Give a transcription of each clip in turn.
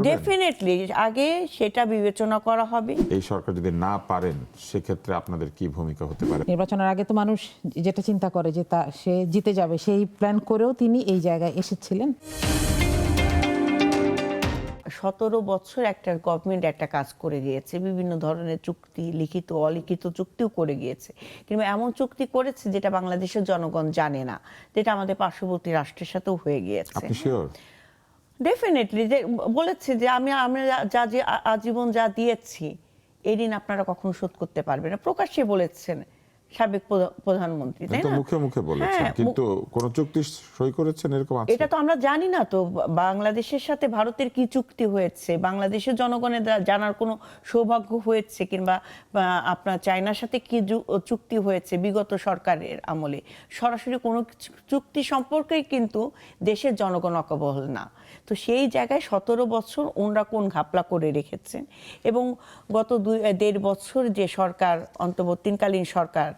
Definitely আগে সেটা বিবেচনা করা হবে। এই সরকার যদি না পারেন সেক্ষেত্রে আপনাদের কি ভূমিকা হতে পারে? নির্বাচনের আগে তো মানুষ যেটা চিন্তা করে যে সে জিতে যাবে, সেই প্ল্যান করেও তিনি এই জায়গায় এসেছিলেন। 17 বছর একটা গভর্নমেন্ট একটা কাজ করে গিয়েছে, বিভিন্ন ধরনের চুক্তি, লিখিত অলিখিত চুক্তিও করে গিয়েছে, কিন্তু এমন চুক্তি করেছে যেটা বাংলাদেশের জনগণ জানে না, যেটা আমাদের পার্শ্ববর্তী রাষ্ট্রের সাথেও হয়ে গিয়েছে। আপনি শিওর? ডেফিনেটলি যে বলেছে যে আমরা যা যে আজীবন যা দিয়েছি এই ঋণ আপনারা কখনো শোধ করতে পারবেন না, প্রকাশ্যে বলেছেন সাবেক প্রধানমন্ত্রী, তাই না? মুখে মুখে বলেছেন, কিন্তু কোন চুক্তি সই করেছেন এরকম আছে? এটা তো আমরা জানি না। তো বাংলাদেশের সাথে ভারতের কি চুক্তি হয়েছে, বাংলাদেশের জনগণের জানার কোনো সৌভাগ্য হয়েছে, কিংবা আপনার চায়নার সাথে কি চুক্তি হয়েছে বিগত সরকারের আমলে, সরাসরি কোনো চুক্তি সম্পর্কেই কিন্তু দেশের জনগণ অকবহল না। তো সেই জায়গায় 17 বছর ওনরা কোন ঘাপলা করে রেখেছেন, এবং গত 1.5 বছর যে সরকার, অন্তর্বর্তীকালীন সরকার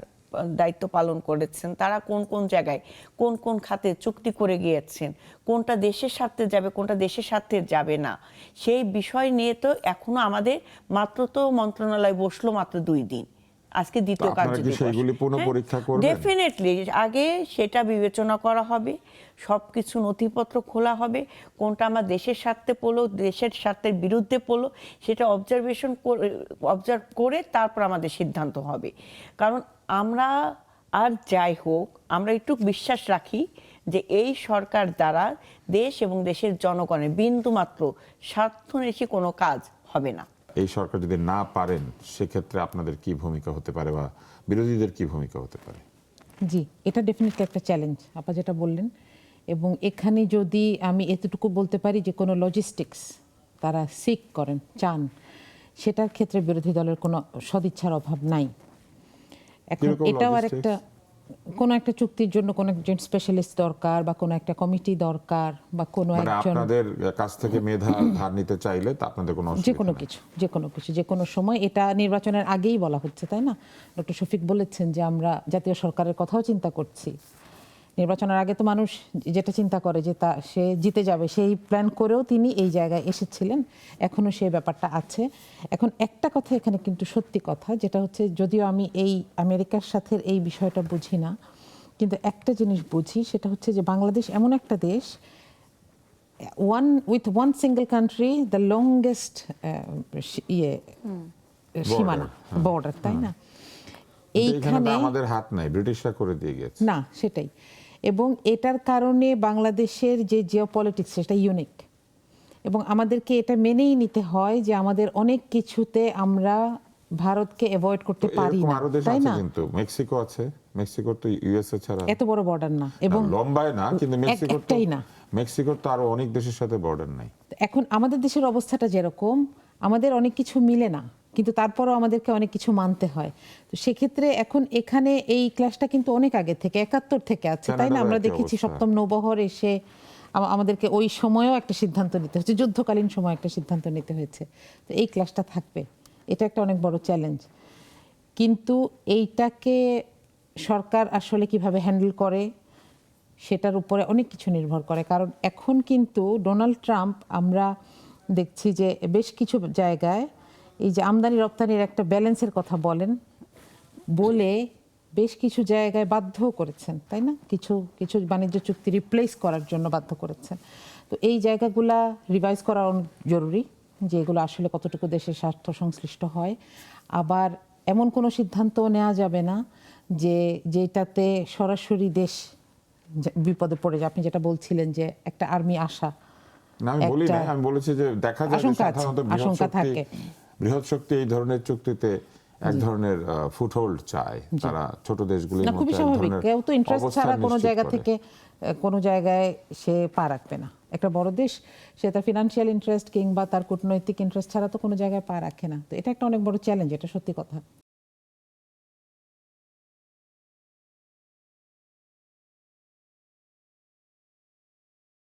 দায়িত্ব পালন করেছেন, তারা কোন কোন জায়গায় কোন কোন খাতে চুক্তি করে গিয়েছেন, কোনটা দেশের স্বার্থে যাবে, কোনটা দেশের স্বার্থে যাবে না, সেই বিষয় নিয়ে তো আমাদের মাত্র তো মন্ত্রণালয় বসলো মাত্র 2 দিন, আজকে দ্বিতীয় কার্যদিবস। ডেফিনেটলি আগে সেটা বিবেচনা করা হবে, সবকিছু নথিপত্র খোলা হবে, কোনটা আমার দেশের স্বার্থে পড়লো, দেশের স্বার্থের বিরুদ্ধে পড়লো, সেটা অবজার্ভ করে তারপর আমাদের সিদ্ধান্ত হবে। কারণ আমরা আর যাই হোক, আমরা একটু বিশ্বাস রাখি যে এই সরকার দ্বারা দেশ এবং দেশের জনগণের বিন্দুমাত্র স্বার্থনেশী কোনো কাজ হবে না। এই সরকার যদি না পারেন সেক্ষেত্রে আপনাদের কি ভূমিকা হতে পারে বা বিরোধীদের কি ভূমিকা হতে পারে? জি, এটা ডেফিনেটলি একটা চ্যালেঞ্জ আপা যেটা বললেন, এবং এখানে যদি আমি এতটুকু বলতে পারি যে কোনো লজিস্টিক্স তারা সিক করেন, চান, সেটার ক্ষেত্রে বিরোধী দলের কোনো সদিচ্ছার অভাব নাই। এখন এটাও আর একটা কোনো একটা চুক্তির জন্য কোনো একজন স্পেশালিস্ট দরকার, বা কোনো একটা কমিটি দরকার, বা কোনো একজন আপনাদের কাছ থেকে মেধা ধার নিতে চাইলে তা আপনাদের কোনো যে কোনো সময়, এটা নির্বাচনের আগেই বলা হচ্ছে, তাই না? ডক্টর শফিক বলেছেন যে আমরা জাতীয় সরকারের কথাও চিন্তা করছি। নির্বাচনের আগে তো মানুষ যেটা চিন্তা করে যে সে জিতে যাবে, সেই প্ল্যান করেও তিনি এই জায়গায় এসেছিলেন, এখনো সেই ব্যাপারটা আছে। এখন একটা কথা এখানে কিন্তু সত্যি কথা, যেটা হচ্ছে, যদিও আমি এই আমেরিকার সাথে এই বিষয়টা বুঝি না, কিন্তু একটা জিনিস বুঝি, সেটা হচ্ছে যে বাংলাদেশ এমন একটা দেশ, with one single country, the longest সীমানা, বর্ডার, তাই না? এইখানে আমাদের হাত নাই, ব্রিটিশরা করে দিয়ে গেছে না, সেটাই। এবং এটার কারণে বাংলাদেশের যে জিওপলিটিক্স, সেটা ইউনিক, এবং আমাদেরকে এটা মেনেই নিতে হয় যে আমাদের অনেক কিছুতে আমরা ভারতকে অ্যাভয়েড করতে পারি না, তাই না? কিন্তু মেক্সিকো আছে, মেক্সিকোর তো ইউএসএ ছাড়া এত বড় বর্ডার না, এবং লম্বায় না, কিন্তু একটাই না, মেক্সিকোর তো আরো অনেক দেশের সাথে বর্ডার নাই। এখন আমাদের দেশের অবস্থাটা যেরকম, আমাদের অনেক কিছু মিলে না, কিন্তু তারপরও আমাদেরকে অনেক কিছু মানতে হয়। তো সেক্ষেত্রে এখন এখানে এই ক্লাসটা কিন্তু অনেক আগে থেকে, 71 থেকে আছে, তাই না? আমরা দেখেছি সপ্তম নৌবহর এসে আমাদেরকে ওই সময়েও একটা সিদ্ধান্ত নিতে হয়েছে, যুদ্ধকালীন সময় একটা সিদ্ধান্ত নিতে হয়েছে। তো এই ক্লাসটা থাকবে, এটা একটা অনেক বড় চ্যালেঞ্জ। কিন্তু এইটাকে সরকার আসলে কিভাবে হ্যান্ডেল করে সেটার উপরে অনেক কিছু নির্ভর করে। কারণ এখন কিন্তু ডোনাল্ড ট্রাম্প, আমরা দেখছি যে বেশ কিছু জায়গায় এই যে আমদানি রপ্তানির একটা ব্যালেন্সের কথা বলে বেশ কিছু জায়গায় বাধ্য করেছেন, তাই না? কিছু কিছু বাণিজ্য চুক্তি রিপ্লেস করার জন্য বাধ্য করেছেন। তো এই জায়গাগুলা রিভাইজ করা জরুরি, যে এগুলো আসলে কতটুকু দেশের স্বার্থ সংশ্লিষ্ট হয়। আবার এমন কোনো সিদ্ধান্ত নেওয়া যাবে না যেটাতে সরাসরি দেশ বিপদে পড়ে যায়। আপনি যেটা বলছিলেন যে একটা আর্মি আসা, আমি বলেছি যে দেখা যায় সাধারণত বৃহৎ শক্তি এই ধরনের চুক্তিতে এক ধরনের ফুটহোল্ড চায়, তারা ছোট দেশগুলির মধ্যে খুবই স্বাভাবিক, কেউ তো ইন্টারেস্ট ছাড়া কোনো জায়গা থেকে কোনো জায়গায় সে পা রাখবে না। একটা বড় দেশ, সে তার ফিনান্সিয়াল ইন্টারেস্ট কিংবা তার কূটনৈতিক ইন্টারেস্ট ছাড়া তো কোনো জায়গায় পা রাখে না। তো এটা একটা অনেক বড় চ্যালেঞ্জ, এটা সত্যি কথা।